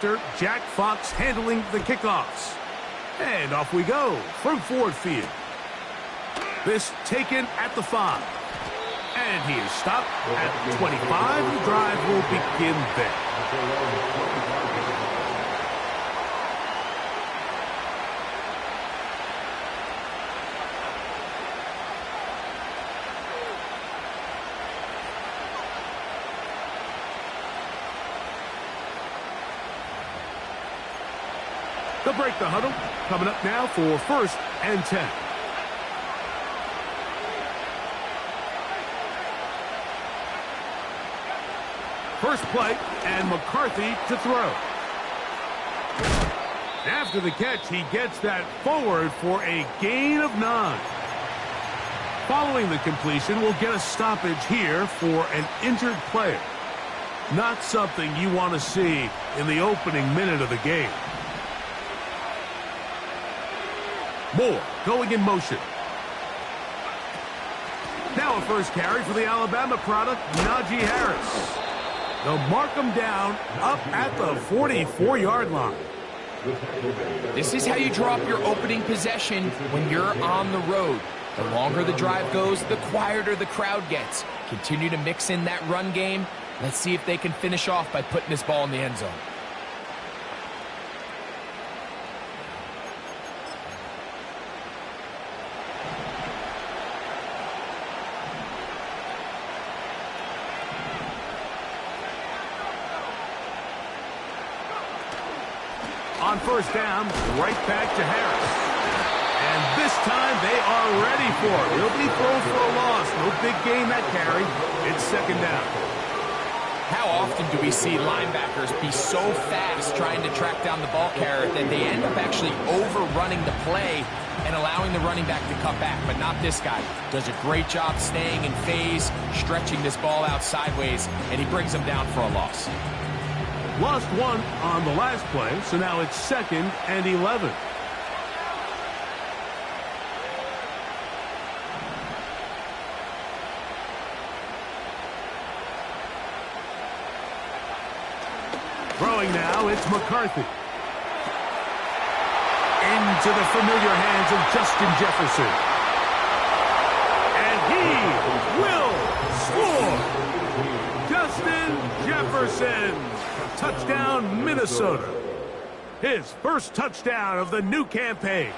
Jack Fox handling the kickoffs. And off we go from Ford Field. This taken at the 5. And he is stopped at 25. The drive will begin there. They'll break the huddle. Coming up now for 1st and 10. First play, and McCarthy to throw. After the catch, he gets that forward for a gain of 9. Following the completion, we'll get a stoppage here for an injured player. Not something you want to see in the opening minute of the game. Moore going in motion. Now a first carry for the Alabama product, Najee Harris. They'll mark him down up at the 44-yard line. This is how you draw up your opening possession when you're on the road. The longer the drive goes, the quieter the crowd gets. Continue to mix in that run game. Let's see if they can finish off by putting this ball in the end zone. On first down, right back to Harris. And this time they are ready for it. He'll be thrown for a loss. No big gain that carry. It's 2nd down. How often do we see linebackers be so fast trying to track down the ball carrier that they end up actually overrunning the play and allowing the running back to cut back? But not this guy. Does a great job staying in phase, stretching this ball out sideways, and he brings them down for a loss. Lost 1 on the last play, so now it's 2nd and 11. Throwing now, it's McCarthy. Into the familiar hands of Justin Jefferson. And he will score! Justin Jefferson! Touchdown, Minnesota. His first touchdown of the new campaign.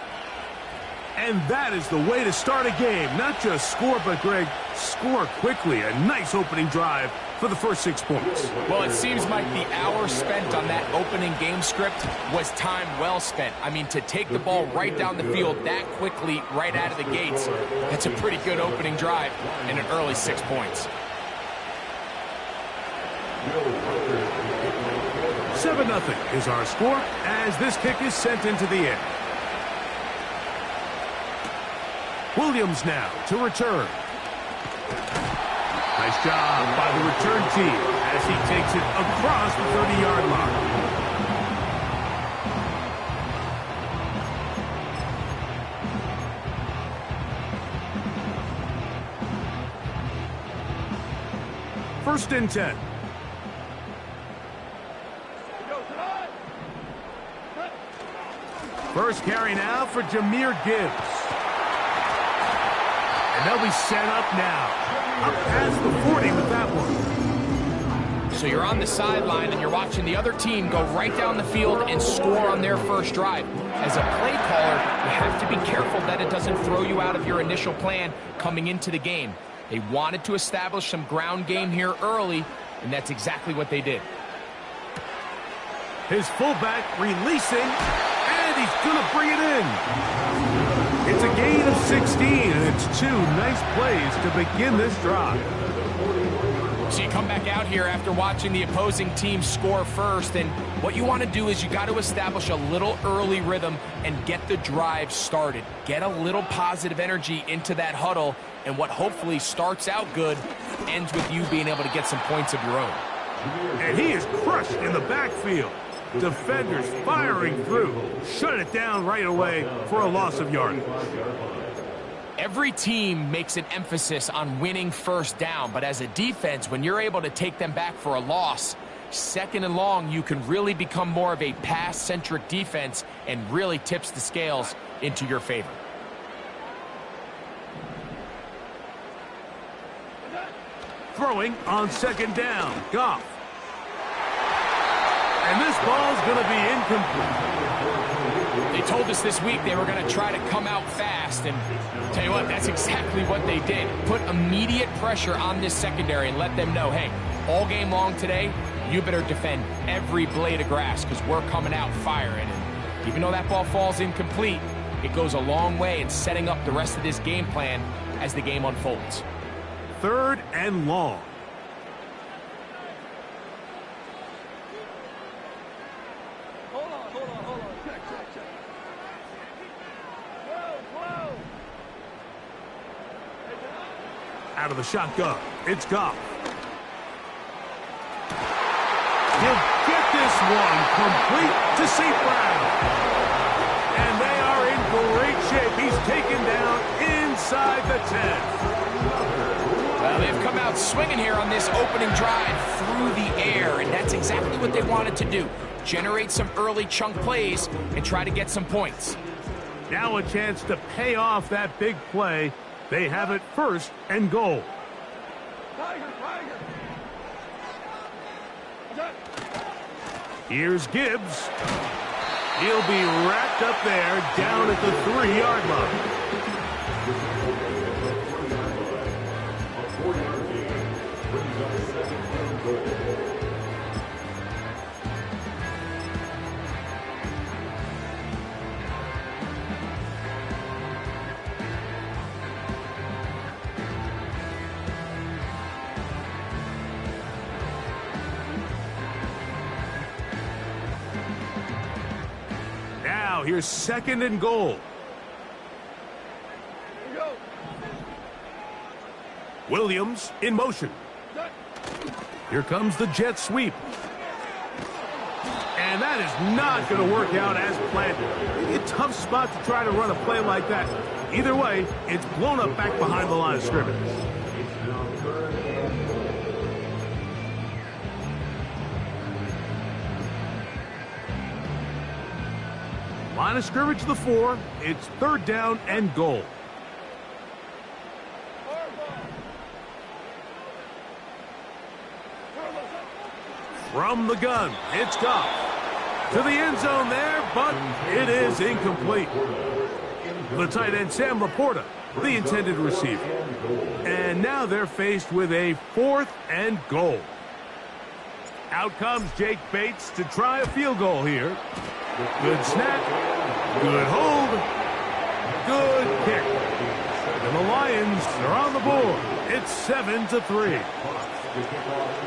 And that is the way to start a game. Not just score, but, Greg, score quickly. A nice opening drive for the first 6 points. Well, it seems like the hour spent on that opening game script was time well spent. I mean, to take the ball right down the field that quickly right out of the gates, that's a pretty good opening drive and an early 6 points. 7-0 is our score as this kick is sent into the air. Williams now to return. Nice job by the return team as he takes it across the 30-yard line. First and 10. First carry now for Jahmyr Gibbs. And they'll be set up now. Up past the 40 with that one. So you're on the sideline and you're watching the other team go right down the field and score on their first drive. As a play caller, you have to be careful that it doesn't throw you out of your initial plan coming into the game. They wanted to establish some ground game here early, and that's exactly what they did. His fullback releasing, and he's going to bring it in. It's a gain of 16, and it's 2 nice plays to begin this drive. So you come back out here after watching the opposing team score first, and what you want to do is you got to establish a little early rhythm and get the drive started. Get a little positive energy into that huddle, and what hopefully starts out good ends with you being able to get some points of your own. And he is crushed in the backfield. Defenders firing through. Shut it down right away for a loss of yardage. Every team makes an emphasis on winning first down, but as a defense, when you're able to take them back for a loss, Second and long, you can really become more of a pass-centric defense and really tips the scales into your favor. Throwing on second down, Goff. And this ball's going to be incomplete. They told us this week they were going to try to come out fast, and tell you what, that's exactly what they did. Put immediate pressure on this secondary and let them know, hey, all game long today, you better defend every blade of grass because we're coming out firing. And even though that ball falls incomplete, it goes a long way in setting up the rest of this game plan as the game unfolds. Third and long. Out of the shotgun, it's Goff. He'll get this one complete to St. Brown. And they are in great shape. He's taken down inside the 10. Well, they've come out swinging here on this opening drive through the air, and that's exactly what they wanted to do. Generate some early chunk plays and try to get some points. Now a chance to pay off that big play. They have it first and goal. Here's Gibbs. He'll be wrapped up there down at the 3-yard line. Now here's second and goal. Williams in motion. Here comes the jet sweep. And that is not going to work out as planned. A tough spot to try to run a play like that. Either way, it's blown up back behind the line of scrimmage. Line of scrimmage to the 4. It's third down and goal. From the gun, it's Goff. To the end zone there, but it is incomplete. The tight end, Sam Laporta, the intended receiver. And now they're faced with a fourth and goal. Out comes Jake Bates to try a field goal here. Good snap, good hold, good kick. And the Lions are on the board. It's 7-3.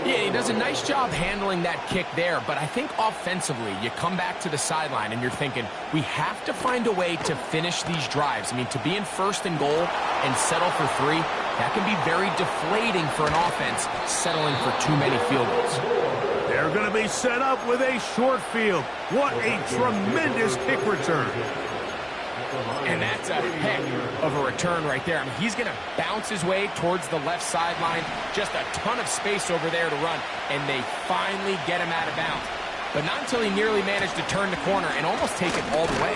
Yeah, he does a nice job handling that kick there, but I think offensively, you come back to the sideline and you're thinking, we have to find a way to finish these drives. I mean, to be in first and goal and settle for 3, that can be very deflating for an offense settling for too many field goals. They're going to be set up with a short field. What a tremendous kick return. And that's a heck of a return right there. I mean, he's going to bounce his way towards the left sideline. Just a ton of space over there to run. And they finally get him out of bounds. But not until he nearly managed to turn the corner and almost take it all the way.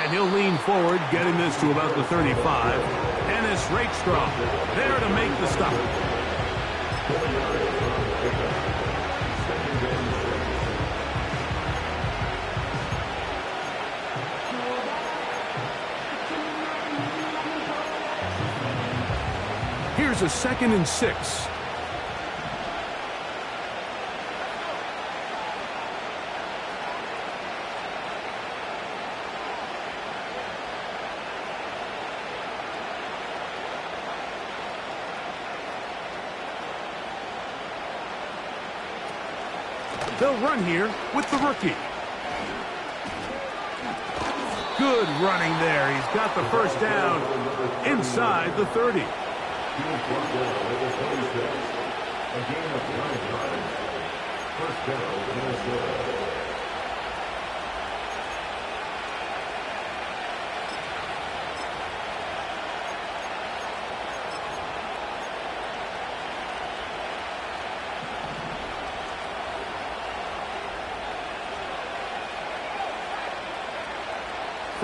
And he'll lean forward, getting this to about the 35. Ennis Rakestraw there to make the stop. Here's a 2nd and 6. They'll run here with the rookie. Good running there. He's got the first down inside the 30. A game of 9 drives. First down, Minnesota.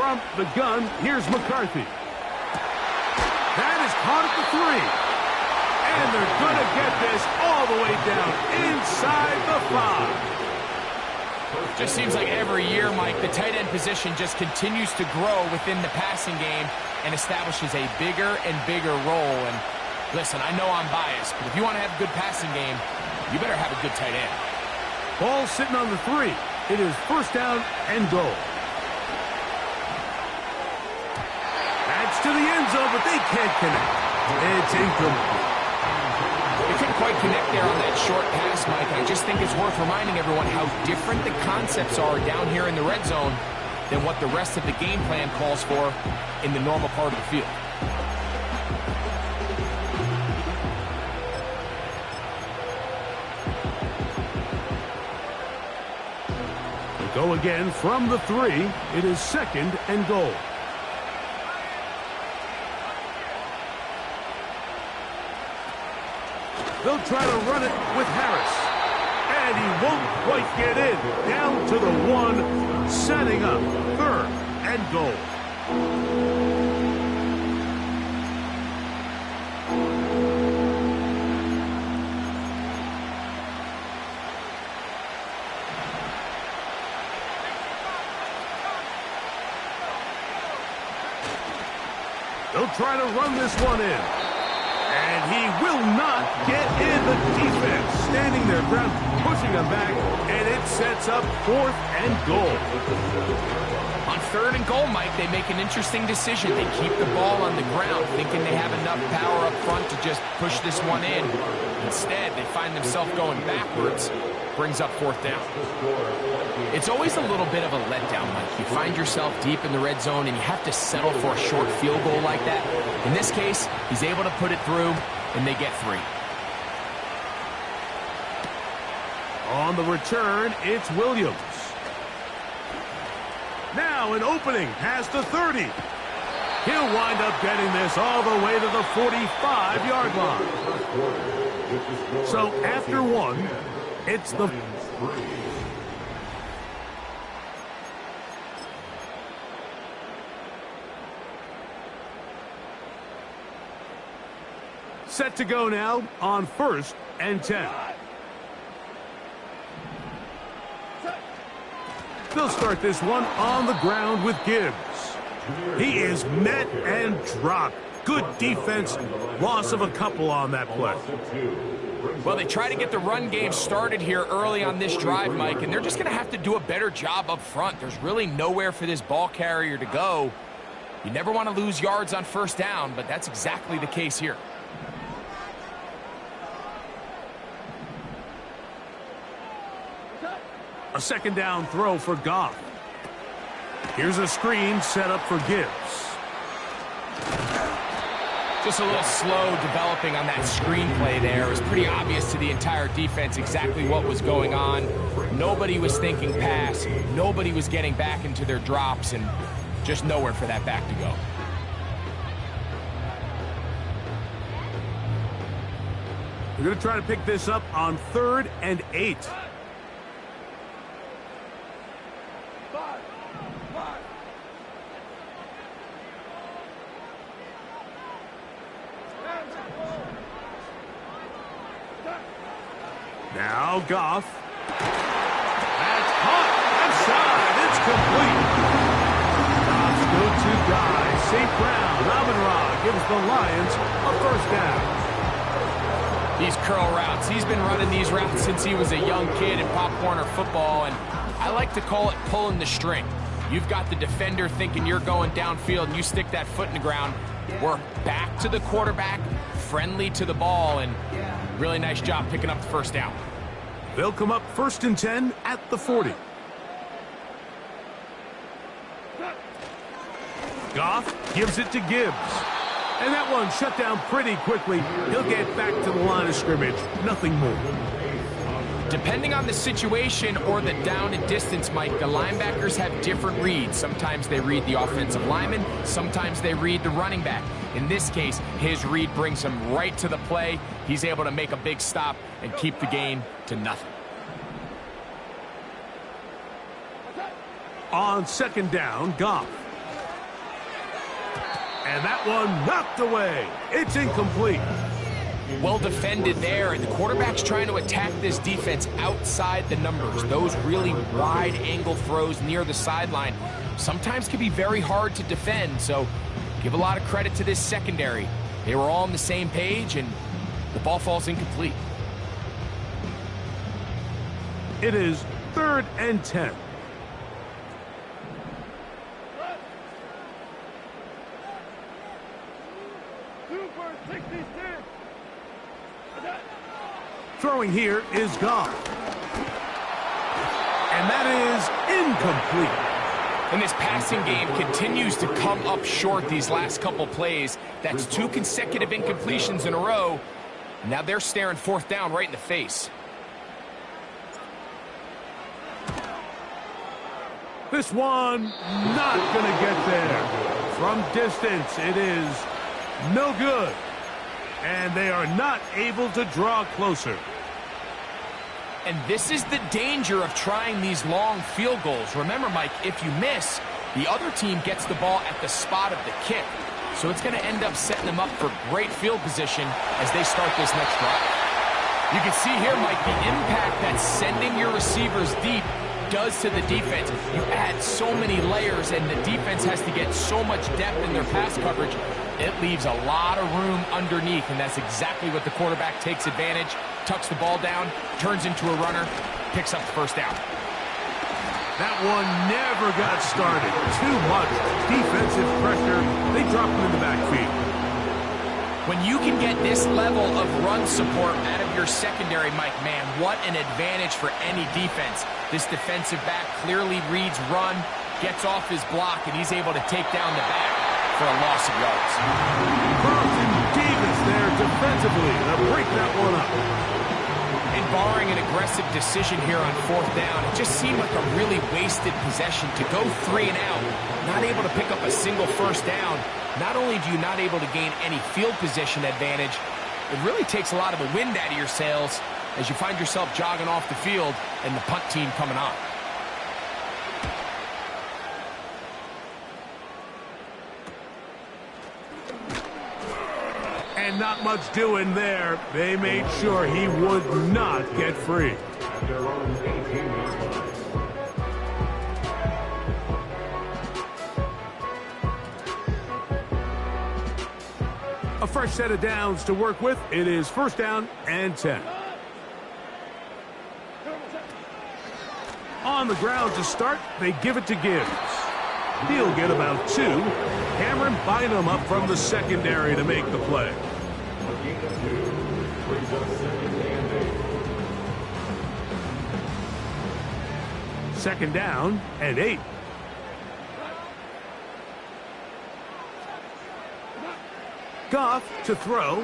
From the gun, here's McCarthy. That is caught at the 3. And they're going to get this all the way down inside the 5. Just seems like every year, Mike, the tight end position just continues to grow within the passing game and establishes a bigger and bigger role. And listen, I know I'm biased, but if you want to have a good passing game, you better have a good tight end. Ball sitting on the 3. It is first down and goal. That's to the end zone, but they can't connect. It's incomplete. They couldn't quite connect there on that short pass, Mike. I just think it's worth reminding everyone how different the concepts are down here in the red zone than what the rest of the game plan calls for in the normal part of the field. Go again from the 3. It is second and goal. They'll try to run it with Harris. And he won't quite get in. Down to the 1, setting up third and goal. They'll try to run this one in. And he will not get in. The defense standing their ground, pushing him back, and it sets up fourth and goal. On third and goal, Mike, they make an interesting decision. They keep the ball on the ground, thinking they have enough power up front to just push this one in. Instead, they find themselves going backwards. Brings up fourth down. It's always a little bit of a letdown, Mike. You find yourself deep in the red zone and you have to settle for a short field goal like that. In this case, he's able to put it through, and they get 3. On the return, it's Williams. Now an opening past the 30. He'll wind up getting this all the way to the 45-yard line. So after 1, it's the... Set to go now on first and 10. They'll start this one on the ground with Gibbs. He is met and dropped. Good defense. Loss of a couple on that play. Well, they try to get the run game started here early on this drive, Mike, and they're just going to have to do a better job up front. There's really nowhere for this ball carrier to go. You never want to lose yards on first down, but that's exactly the case here. A second down throw for Goff. Here's a screen set up for Gibbs. Just a little slow developing on that screenplay there. It was pretty obvious to the entire defense exactly what was going on. Nobody was thinking pass. Nobody was getting back into their drops, and just nowhere for that back to go. We're going to try to pick this up on 3rd and 8. Now Goff. That's caught. Outside. It's complete. Goff's go-to guy, St. Brown. Robin gives the Lions a first down. These curl routes. He's been running these routes since he was a young kid in Pop Warner football, and I like to call it pulling the string. You've got the defender thinking you're going downfield, and you stick that foot in the ground, work back to the quarterback, friendly to the ball, and really nice job picking up the first down. They'll come up 1st and 10 at the 40. Goff gives it to Gibbs. And that one shut down pretty quickly. He'll get back to the line of scrimmage. Nothing more. Depending on the situation or the down and distance, Mike, the linebackers have different reads. Sometimes they read the offensive lineman. Sometimes they read the running back. In this case, his read brings him right to the play. He's able to make a big stop and keep the game to nothing. On 2nd down, Goff. And that one knocked away. It's incomplete. Well defended there, and the quarterback's trying to attack this defense outside the numbers. Those really wide angle throws near the sideline sometimes can be very hard to defend, so give a lot of credit to this secondary. They were all on the same page, and the ball falls incomplete. It is 3rd and 10. Throwing here is gone. And that is incomplete. And this passing game continues to come up short these last couple plays. That's 2 consecutive incompletions in a row. Now they're staring 4th down right in the face. This one not going to get there. From distance, it is no good. And they are not able to draw closer. And this is the danger of trying these long field goals. Remember, Mike, if you miss, the other team gets the ball at the spot of the kick. So it's going to end up setting them up for great field position as they start this next drive. You can see here, Mike, the impact that sending your receivers deep does to the defense. You add so many layers, and the defense has to get so much depth in their pass coverage. It leaves a lot of room underneath, and that's exactly what the quarterback takes advantage. Tucks the ball down, turns into a runner, picks up the 1st down. That one never got started. Too much defensive pressure. They drop him in the backfield. When you can get this level of run support out of your secondary, Mike, man, what an advantage for any defense. This defensive back clearly reads run, gets off his block, and he's able to take down the back for a loss of yards. Carlton Davis there defensively to break that one up. And barring an aggressive decision here on 4th down, it just seemed like a really wasted possession to go 3 and out, not able to pick up a single 1st down. Not only do you not able to gain any field position advantage, it really takes a lot of the wind out of your sails as you find yourself jogging off the field and the punt team coming on. And not much doing there. They made sure he would not get free. A fresh set of downs to work with. It is 1st down and 10. On the ground to start, they give it to Gibbs. He'll get about 2. Cameron Bynum up from the secondary to make the play. Second down and 8. Goff to throw.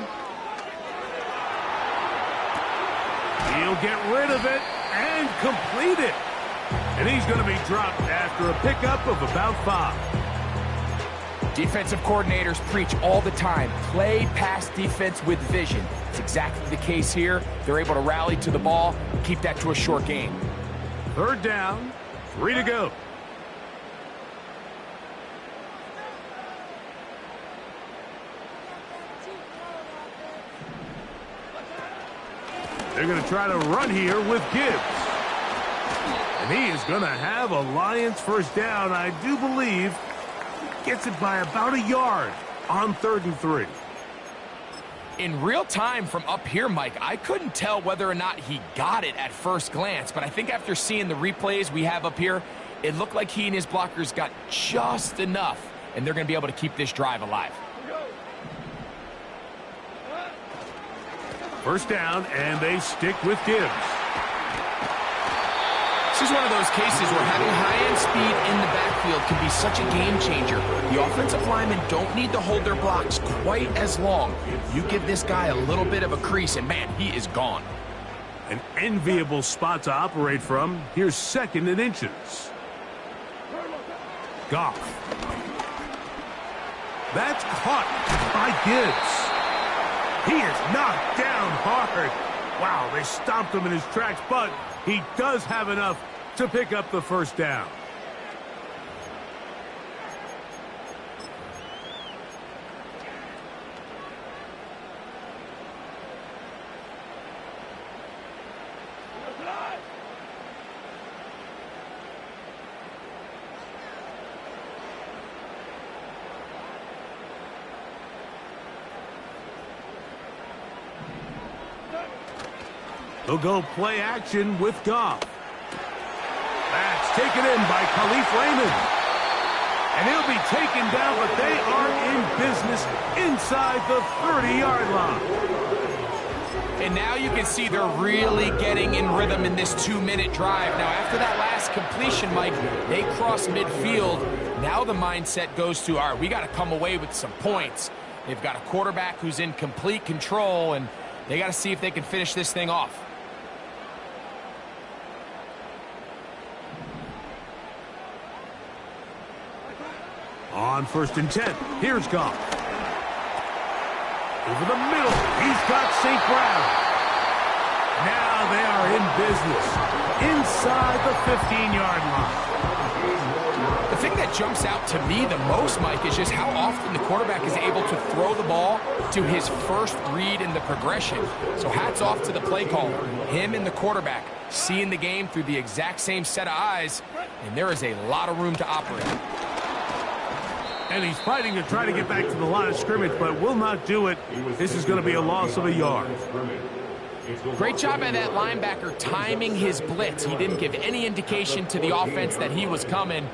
He'll get rid of it and complete it. And he's going to be dropped after a pickup of about 5. Defensive coordinators preach all the time, play pass defense with vision. It's exactly the case here. They're able to rally to the ball, keep that to a short game. 3rd down, 3 to go. They're going to try to run here with Gibbs. And he is going to have a Lions 1st down, I do believe. Gets it by about a yard on 3rd and 3. In real time from up here, Mike, I couldn't tell whether or not he got it at first glance, but I think after seeing the replays we have up here, it looked like he and his blockers got just enough, and they're going to be able to keep this drive alive. 1st down, and they stick with Gibbs. This is one of those cases where having high-end speed in the backfield can be such a game changer. The offensive linemen don't need to hold their blocks quite as long. You give this guy a little bit of a crease, and man, he is gone. An enviable spot to operate from. Here's 2nd and inches. Goff. That's caught by Gibbs. He is knocked down hard. Wow, they stopped him in his tracks, but he does have enough to pick up the 1st down. They'll go play action with Goff. That's taken in by Khalif Raymond. And he'll be taken down, but they are in business inside the 30-yard line. And now you can see they're really getting in rhythm in this 2-minute drive. Now, after that last completion, Mike, they cross midfield. Now the mindset goes to, all right, we got to come away with some points. They've got a quarterback who's in complete control, and they got to see if they can finish this thing off. On 1st and 10, here's Goff. Over the middle, he's got St. Brown. Now they are in business inside the 15-yard line. The thing that jumps out to me the most, Mike, is just how often the quarterback is able to throw the ball to his first read in the progression. So hats off to the play caller. Him and the quarterback seeing the game through the exact same set of eyes, and there is a lot of room to operate. And he's fighting to try to get back to the line of scrimmage, but will not do it. This is going to be a loss of a yard. Great job by that linebacker timing his blitz. He didn't give any indication to the offense that he was coming,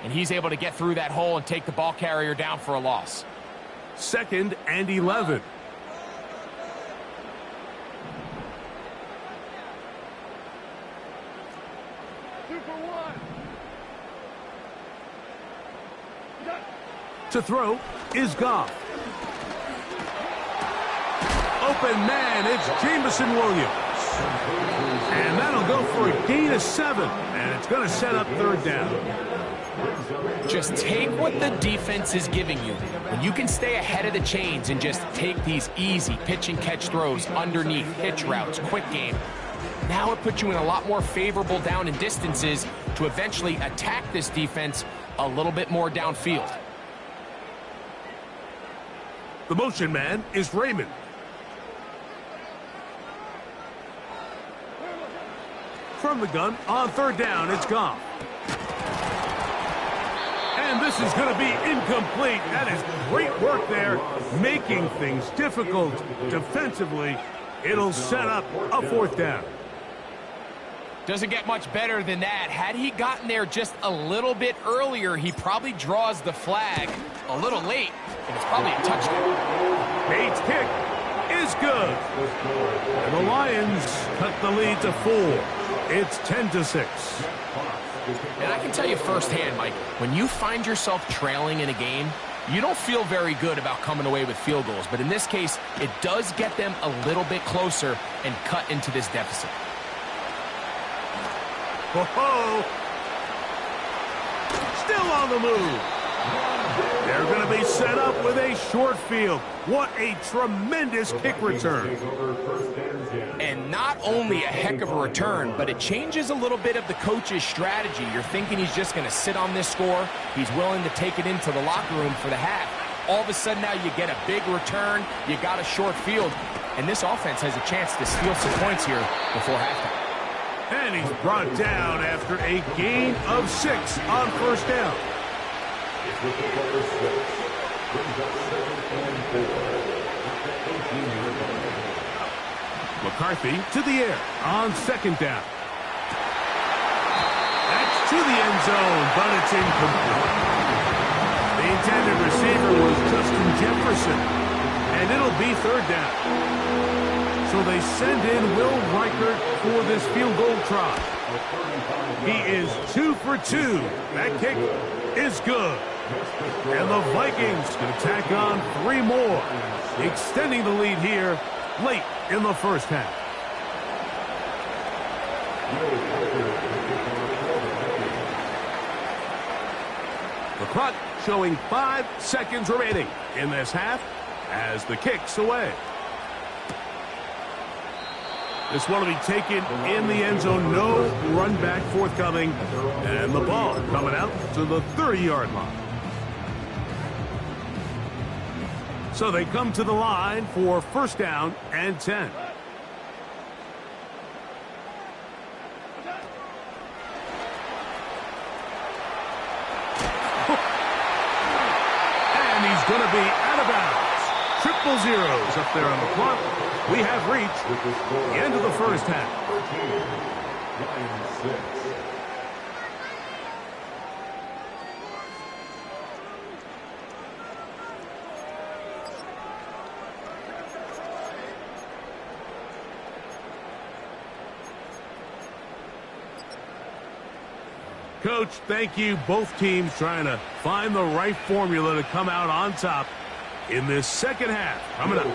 and he's able to get through that hole and take the ball carrier down for a loss. 2nd and 11. To throw is Goff. Open man, it's Jameson Williams. And that'll go for a gain of 7. And it's going to set up 3rd down. Just take what the defense is giving you. When you can stay ahead of the chains and just take these easy pitch and catch throws underneath, hitch routes, quick game. Now it puts you in a lot more favorable down and distances to eventually attack this defense a little bit more downfield. The motion man is Raymond. From the gun, on 3rd down, it's Goff. And this is going to be incomplete. That is great work there, making things difficult defensively. It'll set up a 4th down. Doesn't get much better than that. Had he gotten there just a little bit earlier, he probably draws the flag a little late, and it's probably a touchdown. Bates' kick is good. And the Lions cut the lead to 4. It's 10-6. And I can tell you firsthand, Mike, when you find yourself trailing in a game, you don't feel very good about coming away with field goals. But in this case, it does get them a little bit closer and cut into this deficit. Whoa! Still on the move. They're going to be set up with a short field. What a tremendous kick return. And not only a heck of a return, but it changes a little bit of the coach's strategy. You're thinking he's just going to sit on this score. He's willing to take it into the locker room for the half. All of a sudden now you get a big return. You got a short field. And this offense has a chance to steal some points here before halftime. And he's brought down after a gain of 6 on 1st down. McCarthy to the air on 2nd down. That's to the end zone, but it's incomplete. The intended receiver was Justin Jefferson, and it'll be 3rd down. So they send in Will Reichert for this field goal try. He is 2 for 2. That kick is good. And the Vikings can tack on 3 more, extending the lead here late in the 1st half. The clock showing 5 seconds remaining in this half as the kick's away. This one will be taken in the end zone. No run back forthcoming. And the ball coming out to the 30-yard line. So they come to the line for 1st down and 10. And he's going to be out of bounds. Tripped Triple zeros up there on the clock. We have reached the end of the first half. Coach, thank you. Both teams trying to find the right formula to come out on top in this second half. Coming up.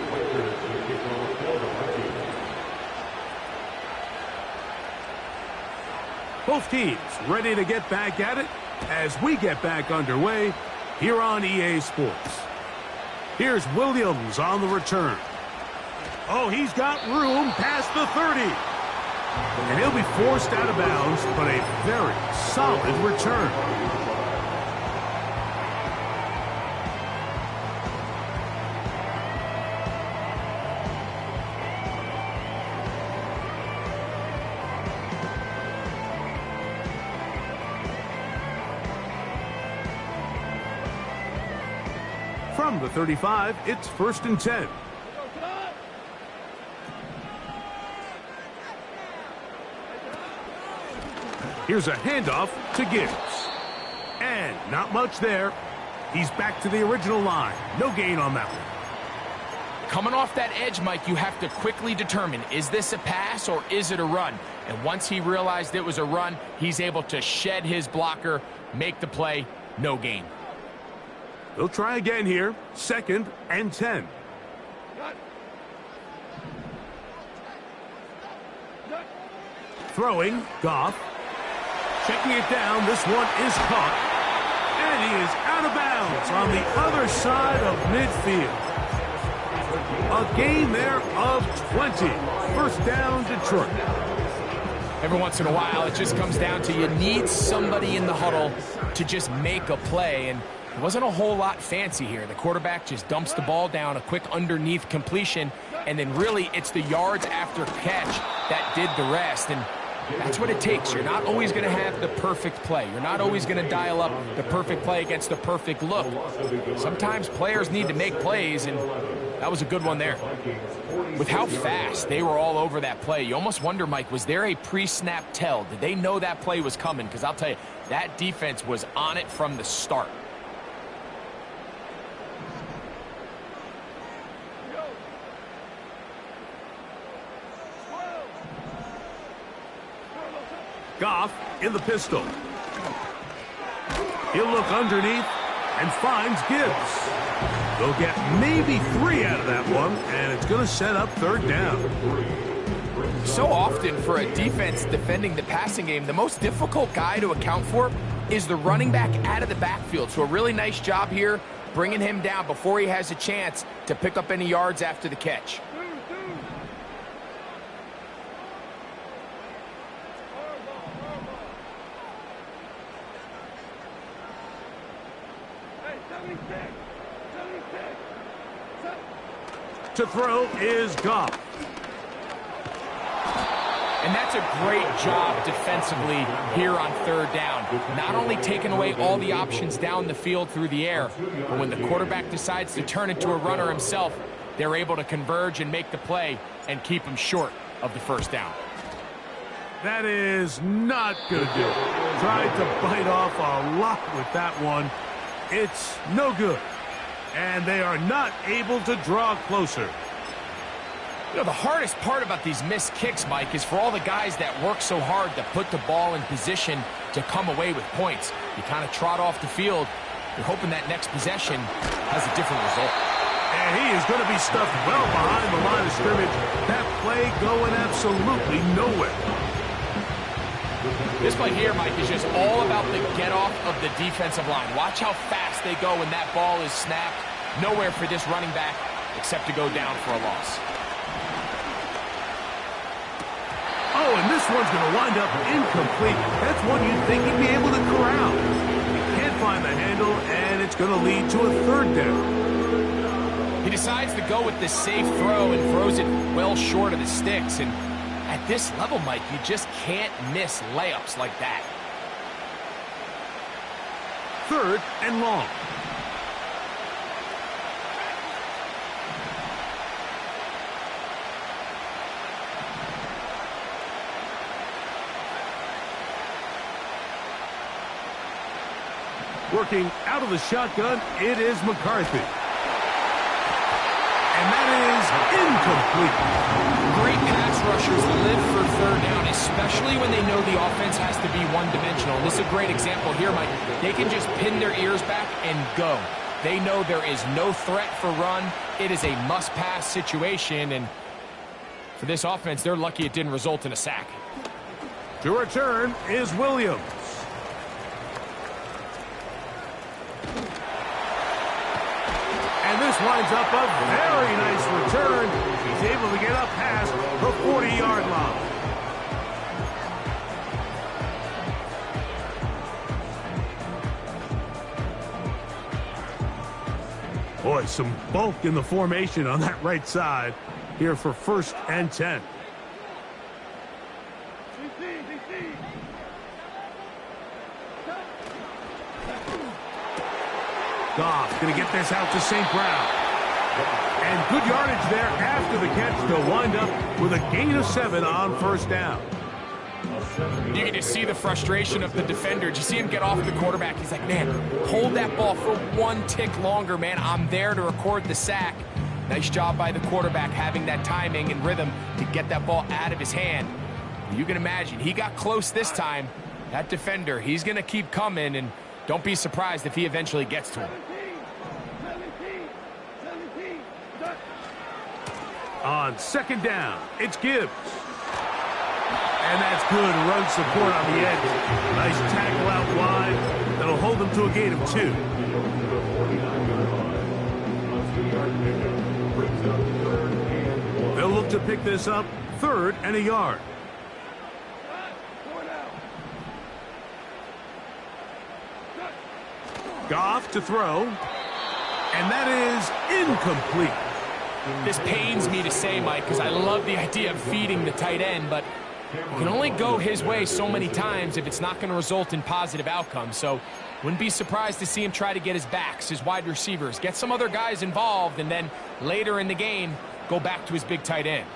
Both teams ready to get back at it as we get back underway here on EA Sports. Here's Williams on the return. Oh, he's got room past the 30. And he'll be forced out of bounds, but a very solid return. From the 35, it's 1st and 10. Here's a handoff to Gibbs. And not much there. He's back to the original line. No gain on that one. Coming off that edge, Mike, you have to quickly determine, is this a pass or is it a run? And once he realized it was a run, he's able to shed his blocker, make the play, no gain. They'll try again here. 2nd and 10. Throwing, Goff. Checking it down, this one is caught. And he is out of bounds on the other side of midfield. A gain there of 20. 1st down, Detroit. Every once in a while, it just comes down to you need somebody in the huddle to just make a play. And it wasn't a whole lot fancy here. The quarterback just dumps the ball down, a quick underneath completion, and then really it's the yards after catch that did the rest. And that's what it takes. You're not always going to have the perfect play. You're not always going to dial up the perfect play against the perfect look. Sometimes players need to make plays, and that was a good one there. With how fast they were all over that play, you almost wonder, Mike, was there a pre-snap tell? Did they know that play was coming? Because I'll tell you, that defense was on it from the start. Goff in the pistol. He'll look underneath and finds Gibbs. They'll get maybe 3 out of that one, and it's going to set up 3rd down. So often for a defense defending the passing game, the most difficult guy to account for is the running back out of the backfield. So a really nice job here bringing him down before he has a chance to pick up any yards after the catch. To throw is Goff. And that's a great job defensively here on 3rd down. Not only taking away all the options down the field through the air, but when the quarterback decides to turn into a runner himself, they're able to converge and make the play and keep him short of the 1st down. That is not going to do it. Tried to bite off a lot with that one. It's no good. And they are not able to draw closer. You know, the hardest part about these missed kicks, Mike, is for all the guys that work so hard to put the ball in position to come away with points. You kind of trot off the field. You're hoping that next possession has a different result. And he is going to be stuffed well behind the line of scrimmage. That play going absolutely nowhere. This play here, Mike, is just all about the get-off of the defensive line. Watch how fast they go when that ball is snapped. Nowhere for this running back except to go down for a loss. Oh, and this one's going to wind up incomplete. That's one you'd think he'd be able to corral. He can't find the handle, and it's going to lead to a 3rd down. He decides to go with the safe throw and throws it well short of the sticks. And at this level, Mike, you just can't miss layups like that. 3rd and long. Working out of the shotgun, it is McCarthy. And that is incomplete. Great pass rushers live for third down, especially when they know the offense has to be one-dimensional. This is a great example here, Mike. They can just pin their ears back and go. They know there is no threat for run. It is a must-pass situation, and for this offense, they're lucky it didn't result in a sack. To return is Williams. And this winds up a very nice return. He's able to get up past the 40-yard line. Boy, some bulk in the formation on that right side here for 1st and 10. Goff going to get this out to St. Brown. And good yardage there after the catch to wind up with a gain of 7 on 1st down. You can just see the frustration of the defender. You see him get off the quarterback. He's like, man, hold that ball for one tick longer, man. I'm there to record the sack. Nice job by the quarterback having that timing and rhythm to get that ball out of his hand. You can imagine, he got close this time. That defender, he's going to keep coming, and don't be surprised if he eventually gets to him. On 2nd down, it's Gibbs. And that's good run support on the edge. Nice tackle out wide. That'll hold them to a gain of 2. They'll look to pick this up 3rd and a yard. Goff to throw. And that is incomplete. This pains me to say, Mike, because I love the idea of feeding the tight end, but you can only go his way so many times if it's not going to result in positive outcomes. So wouldn't be surprised to see him try to get his backs, his wide receivers, get some other guys involved, and then later in the game, go back to his big tight end.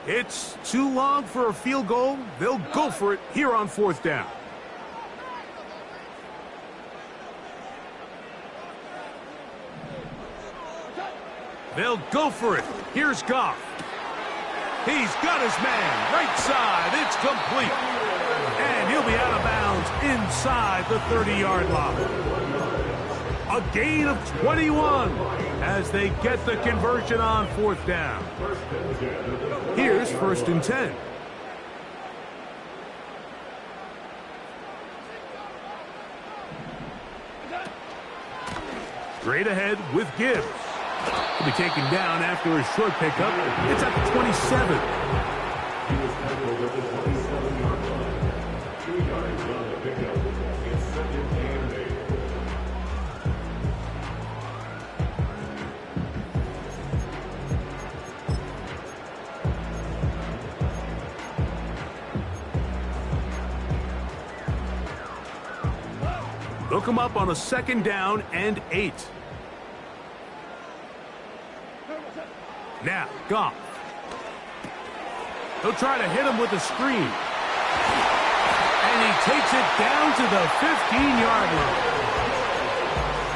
It's too long for a field goal. They'll go for it here on 4th down. They'll go for it. Here's Goff. He's got his man. Right side. It's complete. And he'll be out of bounds inside the 30-yard line. A gain of 21 as they get the conversion on 4th down. Here's 1st and 10. Straight ahead with Gibbs. He'll be taken down after a short pickup. It's at the 27. They'll come up on a 2nd down and 8. Now, Goff. He'll try to hit him with a screen. And he takes it down to the 15-yard line.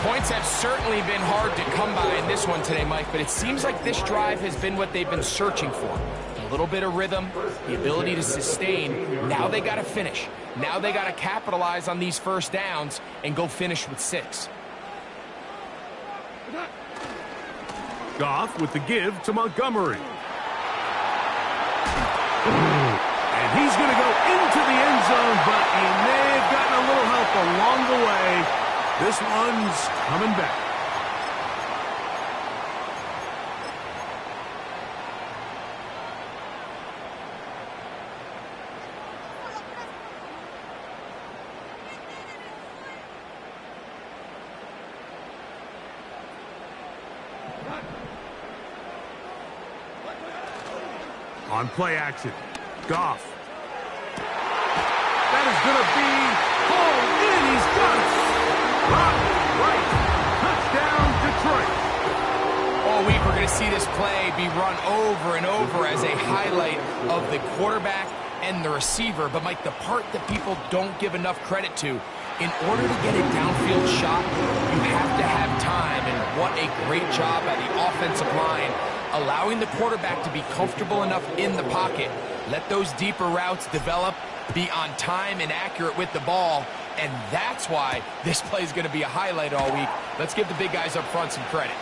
Points have certainly been hard to come by in this one today, Mike, but it seems like this drive has been what they've been searching for. A little bit of rhythm, the ability to sustain. Now they got to finish. Now they got to capitalize on these 1st downs and go finish with 6. Goff with the give to Montgomery. And he's going to go into the end zone, but he may have gotten a little help along the way. This one's coming back. On play action, Goff. That is going to be hauled in. He's got it. Right. Touchdown, Detroit. All week we're going to see this play be run over and over as a highlight of the quarterback and the receiver. But, Mike, the part that people don't give enough credit to In order to get a downfield shot, you have to have time, and what a great job by the offensive line, allowing the quarterback to be comfortable enough in the pocket. Let those deeper routes develop, be on time and accurate with the ball, and that's why this play is going to be a highlight all week. Let's give the big guys up front some credit.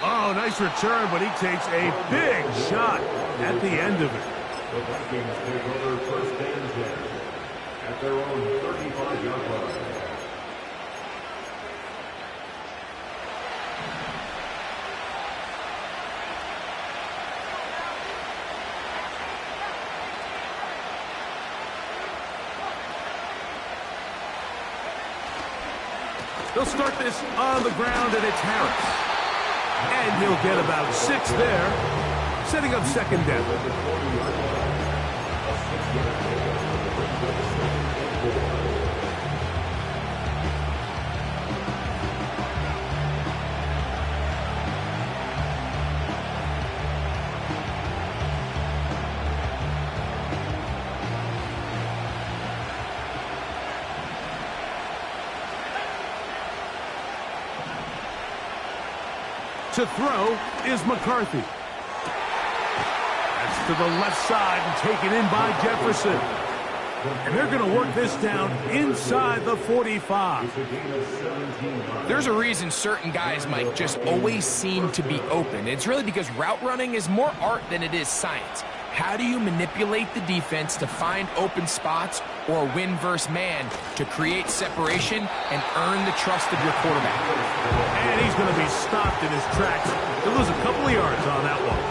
Oh, nice return, but he takes a big shot at the end of it. The Vikings take over first and 10 at their own 35-yard line. They'll start this on the ground, and it's Harris. And he'll get about 6 there, setting up second down. To throw is McCarthy. That's to the left side and taken in by Jefferson. And they're going to work this down inside the 45. There's a reason certain guys, Mike, just always seem to be open. It's really because route running is more art than it is science. How do you manipulate the defense to find open spots or win versus man to create separation and earn the trust of your quarterback? And he's going to be stopped in his tracks. He'll lose a couple of yards on that one.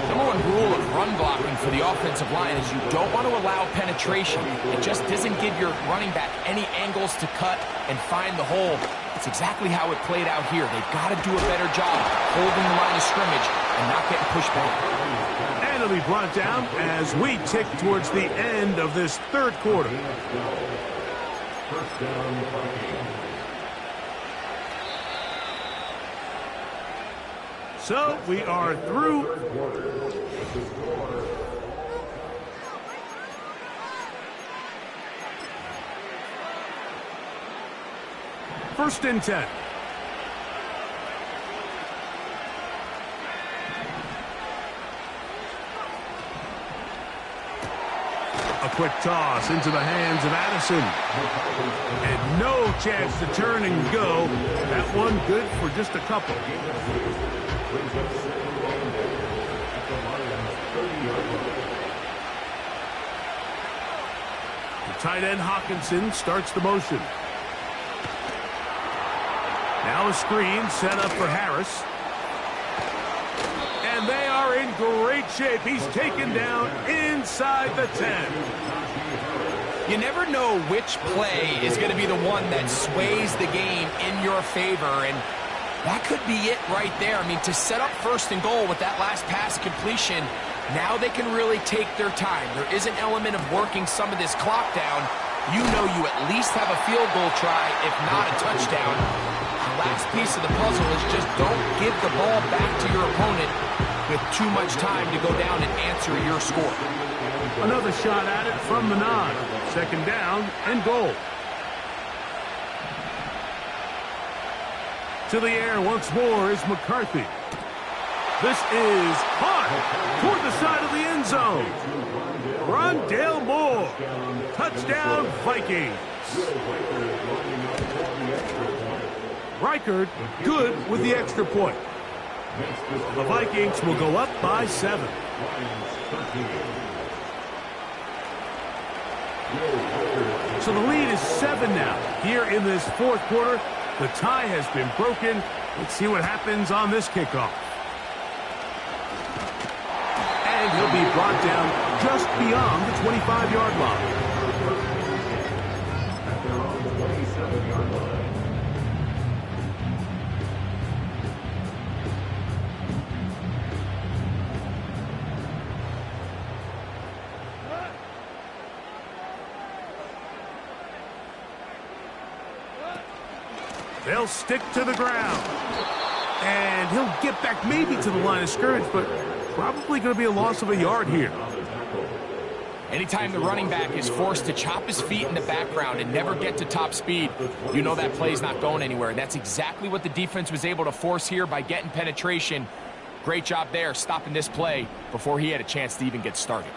Number one rule of run blocking for the offensive line is you don't want to allow penetration. It just doesn't give your running back any angles to cut and find the hole. It's exactly how it played out here. They've got to do a better job holding the line of scrimmage and not getting pushed back. And it'll be brought down as we tick towards the end of this third quarter. First down, Vikings. So we are through. First and 10. A quick toss into the hands of Addison. And no chance to turn and go. That one good for just a couple. The tight end Hawkinson starts the motion. Now a screen set up for Harris. And they are in great shape. He's taken down inside the 10. You never know which play is going to be the one that sways the game in your favor, and that could be it right there. I mean, to set up first and goal with that last pass completion, now they can really take their time. There is an element of working some of this clock down. You know you at least have a field goal try, if not a touchdown. The last piece of the puzzle is just don't give the ball back to your opponent with too much time to go down and answer your score. Another shot at it from the 9. Second down and goal. To the air once more is McCarthy. This is hot toward the side of the end zone. Rondale Moore. Touchdown, Vikings. Reichard good with the extra point. The Vikings will go up by 7. So the lead is 7 now. Here in this fourth quarter, the tie has been broken. Let's see what happens on this kickoff. And he'll be brought down just beyond the 25-yard line. At their own 27-yard line. They'll stick to the ground. And he'll get back maybe to the line of scrimmage, but probably going to be a loss of a yard here. Anytime the running back is forced to chop his feet in the background and never get to top speed, you know that play's not going anywhere. And that's exactly what the defense was able to force here by getting penetration. Great job there, stopping this play before he had a chance to even get started.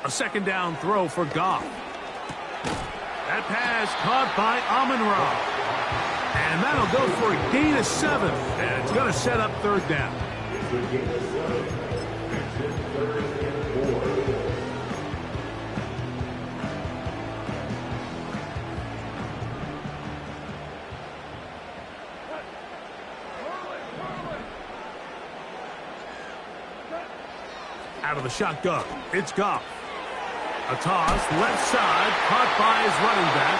A second down throw for Goff. That pass caught by Amon-Ra. And that'll go for a gain of 7. And it's going to set up third down. It's a gain of 7. Makes it 3rd and 4. Out of the shotgun, it's Goff. A toss, left side, caught by his running back.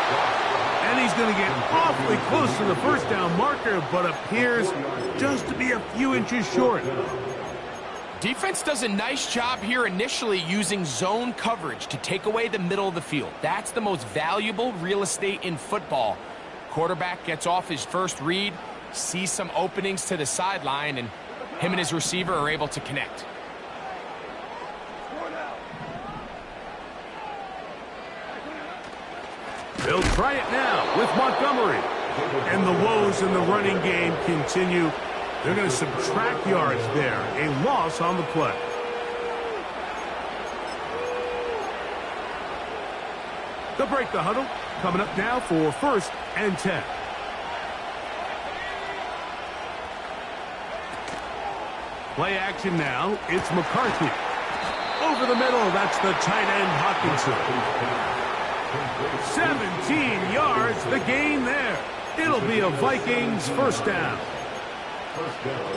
And he's going to get awfully close to the first down marker, but appears just to be a few inches short. Defense does a nice job here initially using zone coverage to take away the middle of the field. That's the most valuable real estate in football. Quarterback gets off his first read, sees some openings to the sideline, and him and his receiver are able to connect. They'll try it now with Montgomery. And the woes in the running game continue. They're going to subtract yards there. A loss on the play. They'll break the huddle. Coming up now for 1st and 10. Play action now. It's McCarthy. Over the middle. That's the tight end Hawkinson. 17 yards, the gain there. It'll be a Vikings first down.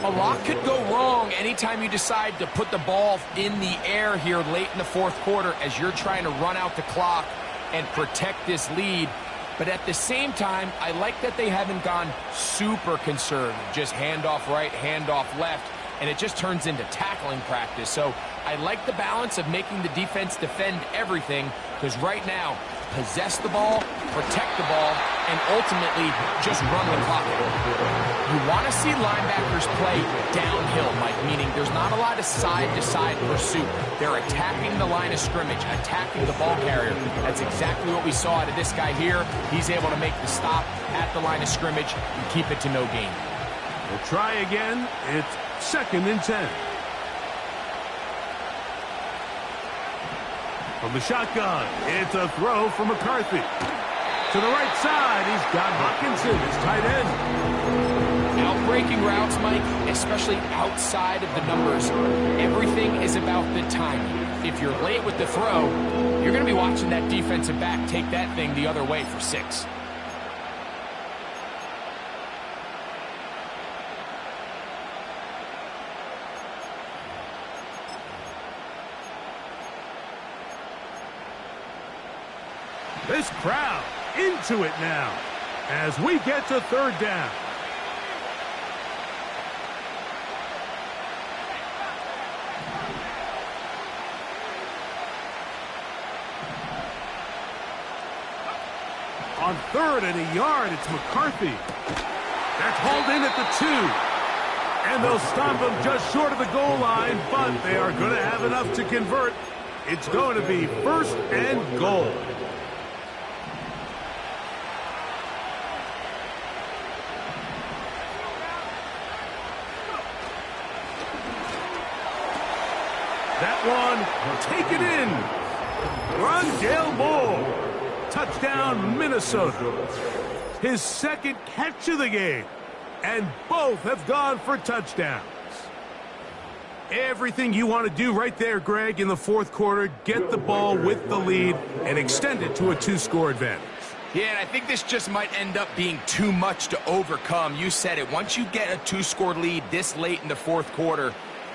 A lot could go wrong anytime you decide to put the ball in the air here late in the 4th quarter as you're trying to run out the clock and protect this lead. But at the same time, I like that they haven't gone super conservative. Just handoff right, handoff left, and it just turns into tackling practice. So I like the balance of making the defense defend everything, because right now, possess the ball, protect the ball, and ultimately just run the clock. You want to see linebackers play downhill, Mike, meaning there's not a lot of side-to-side pursuit. They're attacking the line of scrimmage, attacking the ball carrier. That's exactly what we saw out of this guy here. He's able to make the stop at the line of scrimmage and keep it to no gain. We'll try again. It's 2nd and 10. From the shotgun, it's a throw from McCarthy. To the right side, he's got Hawkinson, his tight end. Out-breaking routes, Mike, especially outside of the numbers, everything is about the timing. If you're late with the throw, you're going to be watching that defensive back take that thing the other way for 6. This crowd into it now as we get to 3rd down. On 3rd and a yard, it's McCarthy. That's hauled in at the 2. And they'll stop him just short of the goal line, but they are going to have enough to convert. It's going to be 1st and goal. That one, take it in. Rondale Moore. Touchdown, Minnesota. His 2nd catch of the game. And both have gone for touchdowns. Everything you want to do right there, Greg, in the 4th quarter. Get the ball with the lead and extend it to a 2-score advantage. Yeah, and I think this just might end up being too much to overcome. You said it. Once you get a 2-score lead this late in the 4th quarter,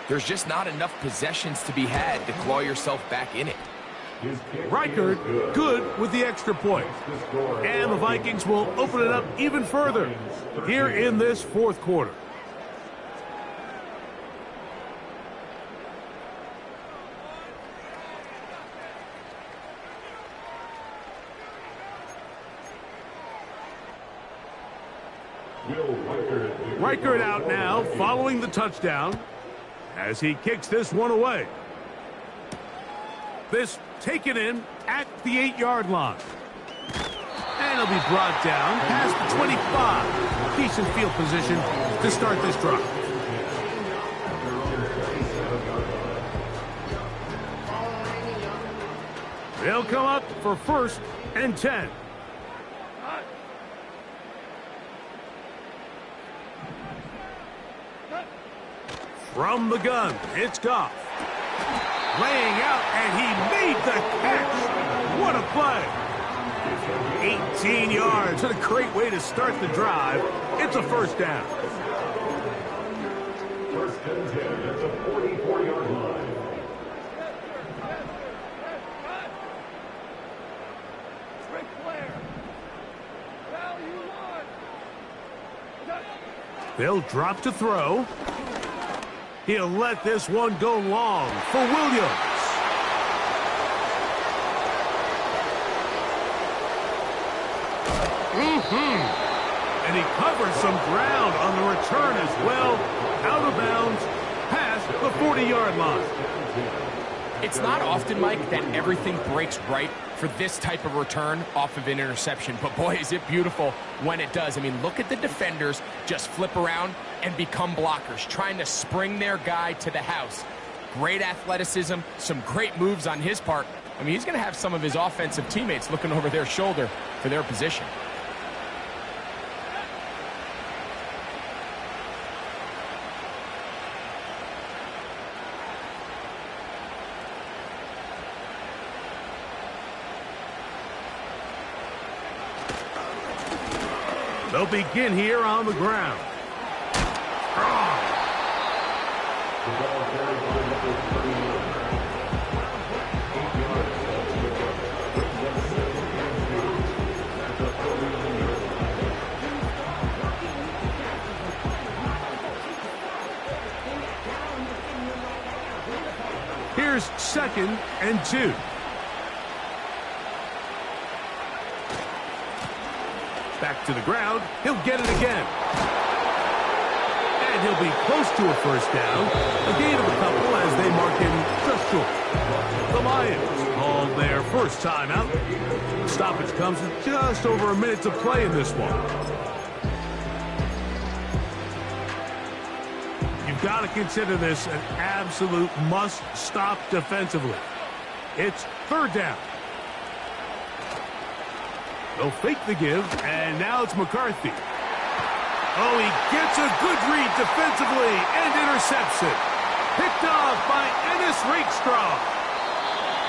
there's just not enough possessions to be had to claw yourself back in it. Reichard, good with the extra point. And the Vikings will open it up even further here in this 4th quarter. Will Reichard Reichert out now following the touchdown as he kicks this one away. This taken in at the 8-yard line. And he'll be brought down past the 25. Decent field position to start this drive. They'll come up for 1st and 10. From the gun, it's Goff. Laying out, and he made the catch. What a play. 18 yards. What a great way to start the drive. It's a 1st down. 1st and 10 at the 44-yard line. They'll drop to throw. He'll let this one go long for Williams. And he covers some ground on the return as well. Out of bounds, past the 40-yard line. It's not often, Mike, that everything breaks right for this type of return off of an interception. But boy, is it beautiful when it does. I mean, look at the defenders just flip around and become blockers, trying to spring their guy to the house. Great athleticism, some great moves on his part. I mean, he's going to have some of his offensive teammates looking over their shoulder for their position. They'll begin here on the ground. Strong. Here's 2nd and 2. Back to the ground. He'll get it again. And he'll be close to a 1st down. A gain of a couple as they mark him just short. The Lions called their first timeout. The stoppage comes with just over a minute to play in this one. You've got to consider this an absolute must-stop defensively. It's 3rd down. They'll fake the give, and now it's McCarthy. Oh, he gets a good read defensively and intercepts it. Picked off by Ennis Rakestraw.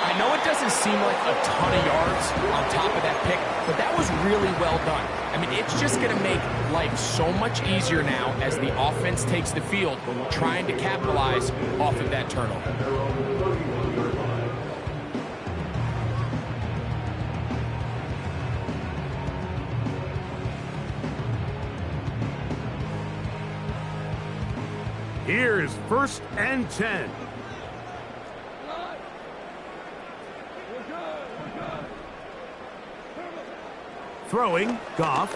I know it doesn't seem like a ton of yards on top of that pick, but that was really well done. I mean, it's just going to make life so much easier now as the offense takes the field, trying to capitalize off of that turnover. Here's 1st and 10. Throwing, Goff.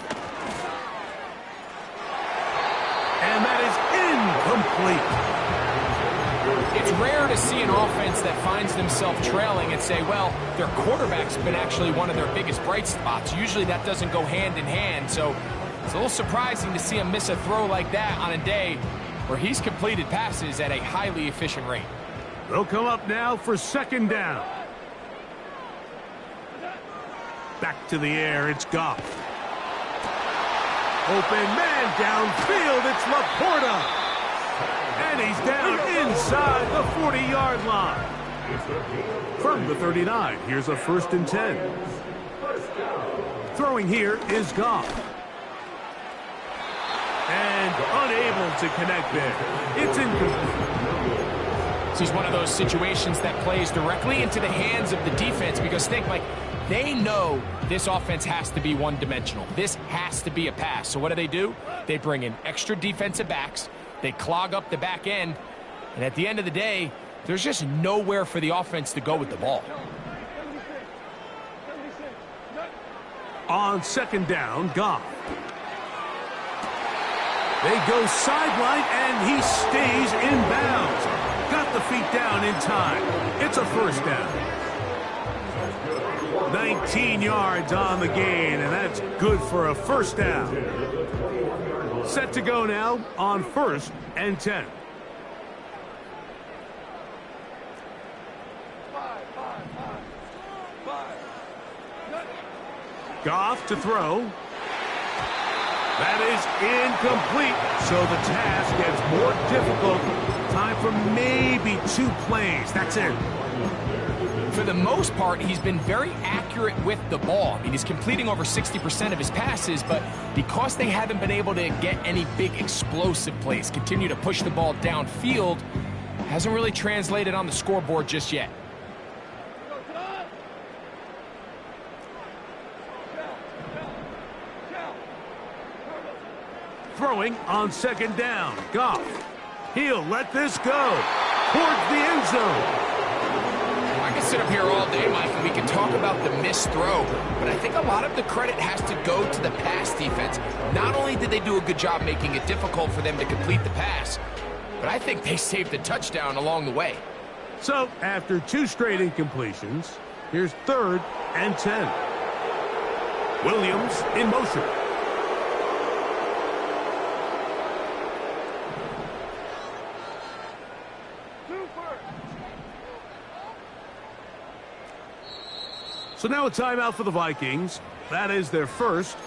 And that is incomplete. It's rare to see an offense that finds themselves trailing and say, well, their quarterback's been actually one of their biggest bright spots. Usually that doesn't go hand in hand, so it's a little surprising to see him miss a throw like that on a day where he's completed passes at a highly efficient rate. They'll come up now for 2nd down. Back to the air, it's Goff. Open man downfield, it's Laporta. And he's down inside the 40-yard line. From the 39, here's a 1st and 10. Throwing here is Goff. And unable to connect there. It's incomplete. This is one of those situations that plays directly into the hands of the defense because think, like, they know this offense has to be one-dimensional. This has to be a pass. So what do? They bring in extra defensive backs. They clog up the back end. And at the end of the day, there's just nowhere for the offense to go with the ball. On 2nd down, Goff. They go sideline, and he stays in bounds. Got the feet down in time. It's a first down. 19 yards on the gain, and that's good for a first down. Set to go now on 1st and 10. Goff to throw. That is incomplete, so the task gets more difficult. Time for maybe 2 plays. That's it. For the most part, he's been very accurate with the ball. I mean, he's completing over 60% of his passes, but because they haven't been able to get any big explosive plays, continue to push the ball downfield, hasn't really translated on the scoreboard just yet. Throwing on 2nd down. Goff. He'll let this go towards the end zone. I could sit up here all day, Mike, and we can talk about the missed throw, but I think a lot of the credit has to go to the pass defense. Not only did they do a good job making it difficult for them to complete the pass, but I think they saved the touchdown along the way. So, after 2 straight incompletions, here's 3rd and 10. Williams in motion. So now a timeout for the Vikings. That is their first.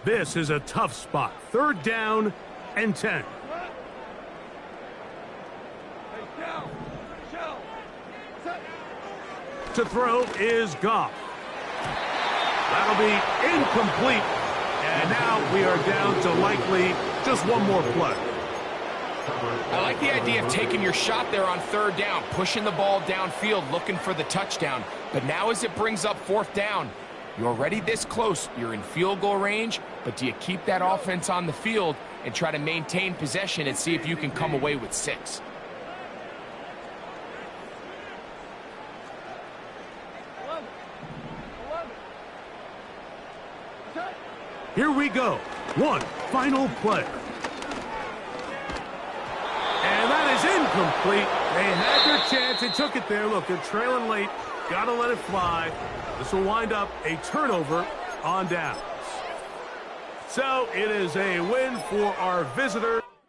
This is a tough spot. 3rd down and 10. To throw is Goff. That'll be incomplete. And now we are down to likely just 1 more play. I like the idea of taking your shot there on 3rd down, pushing the ball downfield, looking for the touchdown. But now as it brings up 4th down, you're already this close. You're in field goal range, but do you keep that offense on the field and try to maintain possession and see if you can come away with 6? Here we go. 1 final play. And that is incomplete. They had their chance. They took it there. Look, they're trailing late. Got to let it fly. This will wind up a turnover on downs. So it is a win for our visitors.